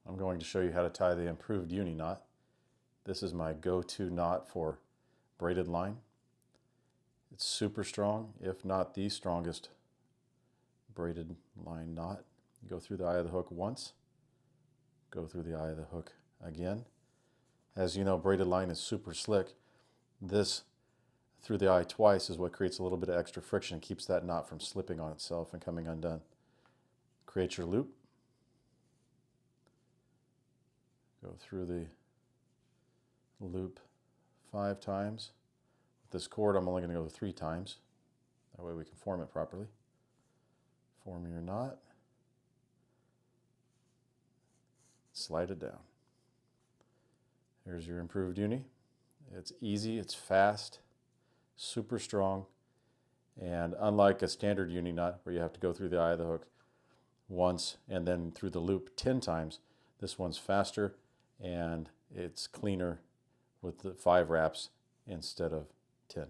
I'm going to show you how to tie the Improved Uni Knot. This is my go-to knot for braided line. It's super strong, if not the strongest braided line knot. You go through the eye of the hook once, go through the eye of the hook again. As you know, braided line is super slick. This through the eye twice is what creates a little bit of extra friction and keeps that knot from slipping on itself and coming undone. Create your loop. Go through the loop 5 times. With this cord, I'm only going to go 3 times. That way we can form it properly. Form your knot. Slide it down. Here's your Improved Uni. It's easy, it's fast, super strong, and unlike a standard uni knot where you have to go through the eye of the hook once and then through the loop 10 times, this one's faster and it's cleaner with the 5 wraps instead of 10.